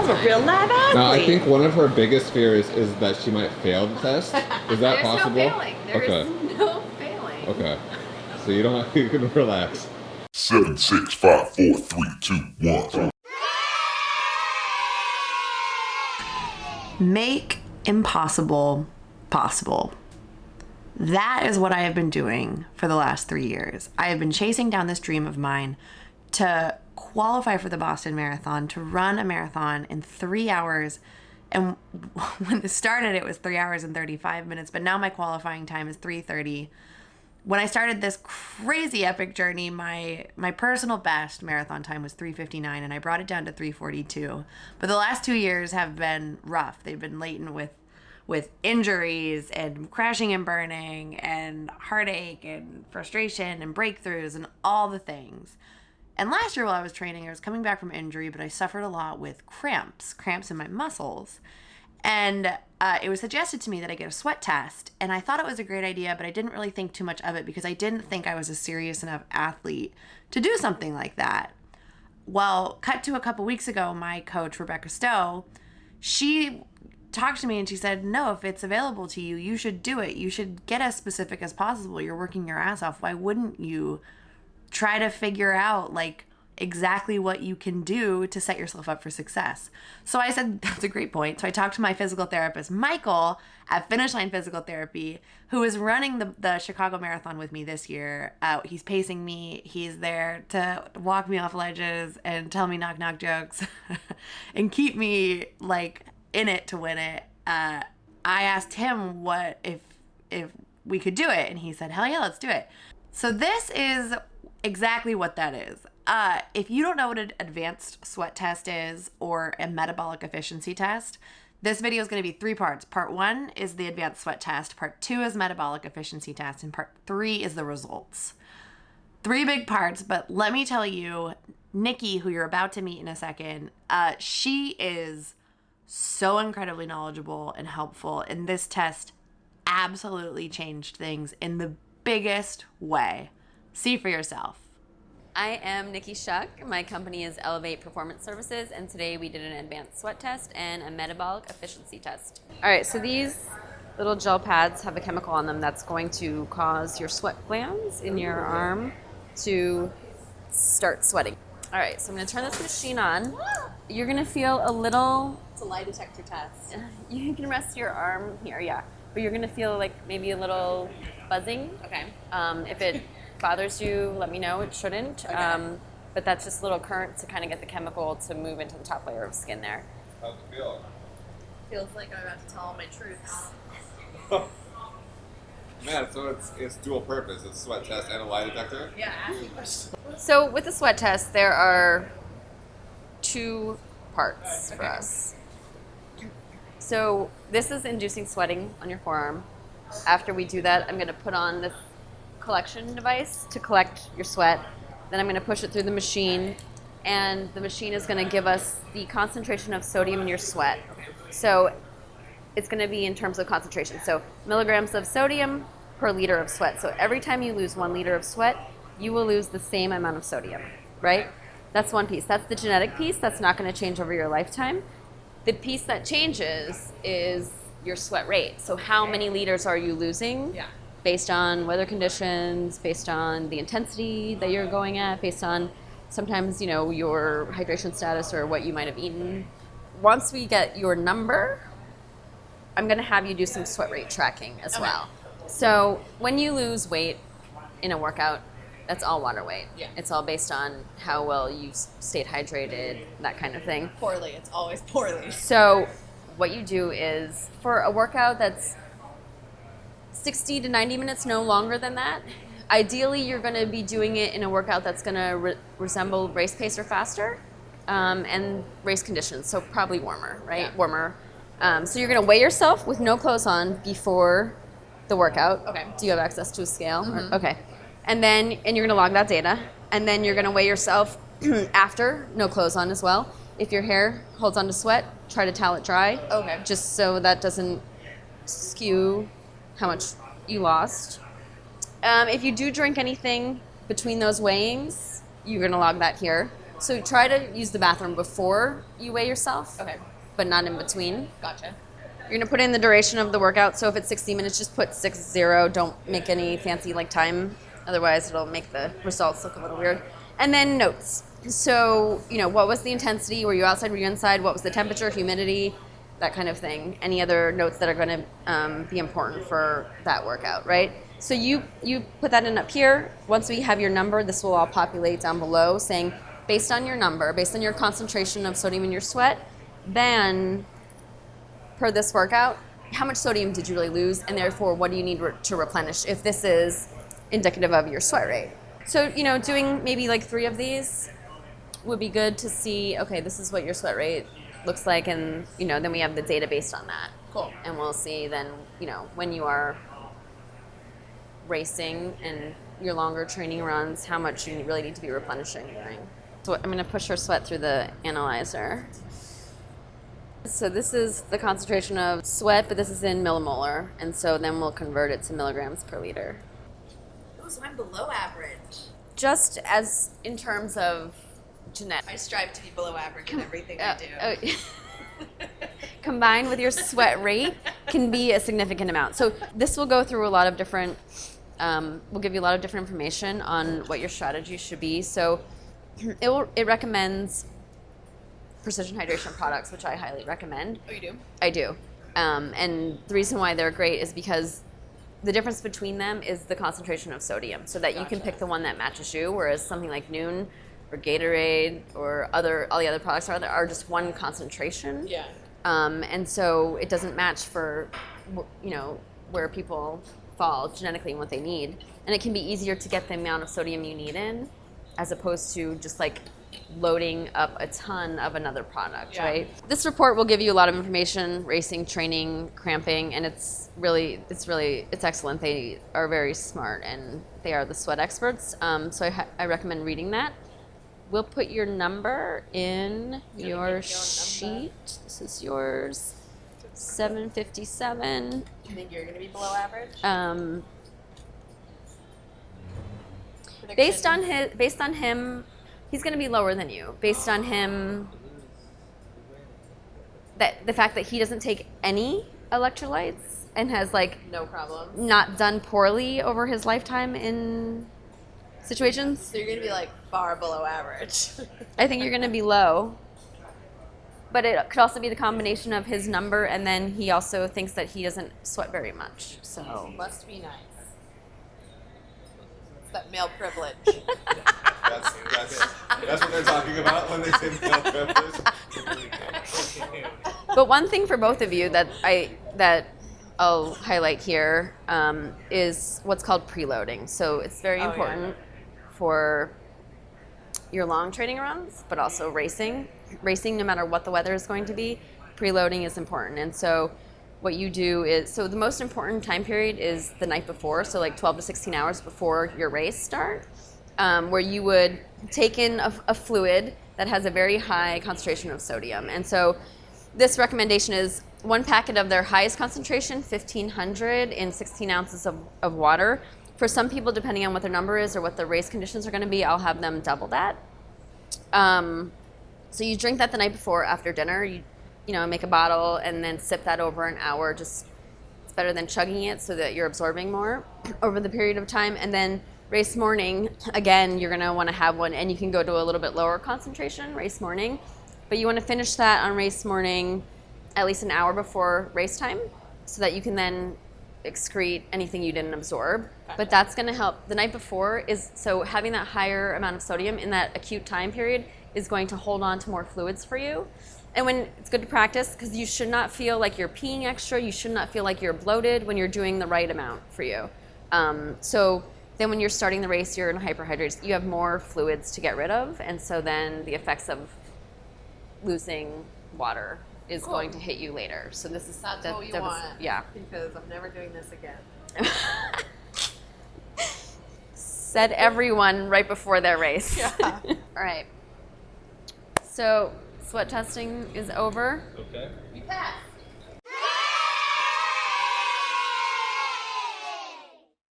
I'm a real live athlete. Now, I think one of her biggest fears is that she might fail the test. Is that possible? There's no failing. There's no failing. Okay. So you don't have, you can relax. 7, 6, 5, 4, 3, 2, 1. Make impossible possible. That is what I have been doing for the last 3 years. I have been chasing down this dream of mine to qualify for the Boston Marathon, to run a marathon in 3 hours. And when this started, it was 3 hours and 35 minutes, but now my qualifying time is 3:30. When I started this crazy epic journey, my personal best marathon time was 3:59, and I brought it down to 3:42. But the last 2 years have been rough. They've been laden with injuries and crashing and burning and heartache and frustration and breakthroughs and all the things. And last year while I was training, I was coming back from injury, but I suffered a lot with cramps in my muscles. And it was suggested to me that I get a sweat test. And I thought it was a great idea, but I didn't really think too much of it because I didn't think I was a serious enough athlete to do something like that. Well, cut to a couple weeks ago, my coach, Rebeka Stowe, she talked to me and she said, no, if it's available to you, you should do it. You should get as specific as possible. You're working your ass off. Why wouldn't you try to figure out like exactly what you can do to set yourself up for success? So I said, that's a great point. So I talked to my physical therapist, Michael, at Finish Line Physical Therapy, who is running the Chicago Marathon with me this year. He's pacing me. He's there to walk me off ledges and tell me knock jokes and keep me like in it to win it. I asked him what if we could do it, and he said, hell yeah, let's do it. So this is exactly what that is. If you don't know what an advanced sweat test is or a metabolic efficiency test, this video is going to be 3 parts. Part 1 is the advanced sweat test. Part 2 is metabolic efficiency test. And part 3 is the results. 3 big parts, but let me tell you, Nikki, who you're about to meet in a second, she is so incredibly knowledgeable and helpful. And this test absolutely changed things in the biggest way. See for yourself. I am Nikki Shuck. My company is Elevate Performance Services, and today we did an advanced sweat test and a metabolic efficiency test. All right, so these little gel pads have a chemical on them that's going to cause your sweat glands in your arm to start sweating. All right, so I'm gonna turn this machine on. You're gonna feel a little... It's a lie detector test. You can rest your arm here, yeah. But you're gonna feel like maybe a little buzzing. Okay. If it bothers you, let me know. It shouldn't. Okay. But that's just a little current to kind of get the chemical to move into the top layer of skin there. How's it feel? Feels like I'm about to tell all my truths. Man, so it's dual purpose. It's sweat test and a lie detector? Yeah, ask me questions. So with the sweat test, there are 2 parts for us. So this is inducing sweating on your forearm. After we do that, I'm going to put on this collection device to collect your sweat. Then I'm going to push it through the machine, and the machine is going to give us the concentration of sodium in your sweat. So it's going to be in terms of concentration. So milligrams of sodium per liter of sweat. So every time you lose 1 liter of sweat, you will lose the same amount of sodium, right? That's one piece. That's the genetic piece. That's not going to change over your lifetime. The piece that changes is your sweat rate. So how many liters are you losing? Yeah. Based on weather conditions, based on the intensity that you're going at, based on sometimes, you know, your hydration status or what you might have eaten. Once we get your number, I'm going to have you do some sweat rate tracking as well. So when you lose weight in a workout, that's all water weight. Yeah. It's all based on how well you stayed hydrated, that kind of thing. Poorly. It's always poorly. So what you do is, for a workout that's 60 to 90 minutes, no longer than that, ideally you're going to be doing it in a workout that's going to resemble race pace or faster, and race conditions, so probably warmer, right? Yeah. Warmer. So you're going to weigh yourself with no clothes on before the workout. Okay. Do you have access to a scale? Mm-hmm. Okay. And you're going to log that data, and then you're going to weigh yourself after, no clothes on as well. If your hair holds on to sweat, try to towel it dry. Okay. Just so that doesn't skew how much you lost. If you do drink anything between those weighings, you're going to log that here. So try to use the bathroom before you weigh yourself, Okay. but not in between. Gotcha. You're going to put in the duration of the workout. So if it's 60 minutes, just put 6-0. Don't make any fancy like time. Otherwise, it'll make the results look a little weird. And then notes. So, what was the intensity? Were you outside? Were you inside? What was the temperature, humidity, that kind of thing? Any other notes that are going to be important for that workout, right? So you put that in up here. Once we have your number, this will all populate down below saying, based on your number, based on your concentration of sodium in your sweat, then per this workout, how much sodium did you really lose? And therefore, what do you need to replenish if this is indicative of your sweat rate? So, doing maybe like 3 of these would be good to see, okay, this is what your sweat rate looks like. And, then we have the data based on that. Cool. And we'll see then, when you are racing and your longer training runs, how much you really need to be replenishing during. So I'm going to push her sweat through the analyzer. So this is the concentration of sweat, but this is in millimolar. And so then we'll convert it to milligrams per liter. Ooh, so I'm below average. Just as in terms of genetics. I strive to be below average in everything I do. Combined with your sweat rate can be a significant amount. So this will go through a lot of different, we'll give you a lot of different information on what your strategy should be. So it recommends precision hydration products, which I highly recommend. Oh, you do? I do. And the reason why they're great is because the difference between them is the concentration of sodium, so that you can pick the one that matches you, whereas something like Noon or Gatorade or all the other products are just one concentration. Yeah. And so it doesn't match for, where people fall genetically and what they need. And it can be easier to get the amount of sodium you need in, as opposed to just like loading up a ton of another product, right? This report will give you a lot of information, racing, training, cramping, and it's excellent. They are very smart and they are the sweat experts. So I recommend reading that. We'll put your number in your sheet. This is yours. 757. You think you're going to be below average? Based on him, he's going to be lower than you. Based on him, the fact that he doesn't take any electrolytes and has No problem. not done poorly over his lifetime in situations. So you're going to be far below average. I think you're going to be low. But it could also be the combination of his number, and then he also thinks that he doesn't sweat very much. So Must be nice. It's that male privilege. That's what they're talking about when they say male privilege. But one thing for both of you that I'll highlight here is what's called preloading. So it's very important for your long training runs, but also racing. Racing, no matter what the weather is going to be, preloading is important. And so what you do is, so the most important time period is the night before, so 12 to 16 hours before your race start, where you would take in a fluid that has a very high concentration of sodium. And so this recommendation is 1 packet of their highest concentration, 1,500 in 16 ounces of water. For some people, depending on what their number is or what the race conditions are going to be, I'll have them double that. So you drink that the night before after dinner. You make a bottle and then sip that over an hour. It's better than chugging it so that you're absorbing more over the period of time. And then race morning, again, you're going to want to have one, and you can go to a little bit lower concentration race morning. But you want to finish that on race morning at least an hour before race time so that you can then excrete anything you didn't absorb. Gotcha. But that's going to help. The night before so having that higher amount of sodium in that acute time period is going to hold on to more fluids for you. And when it's good to practice, because you should not feel like you're peeing extra, you should not feel like you're bloated when you're doing the right amount for you. So then when you're starting the race, you're in hyperhydration, you have more fluids to get rid of, and so then the effects of losing water is going to hit you later. So this is That's what you want. Yeah. Because I'm never doing this again. Said everyone right before their race. Yeah. All right. So sweat testing is over. Okay. You passed.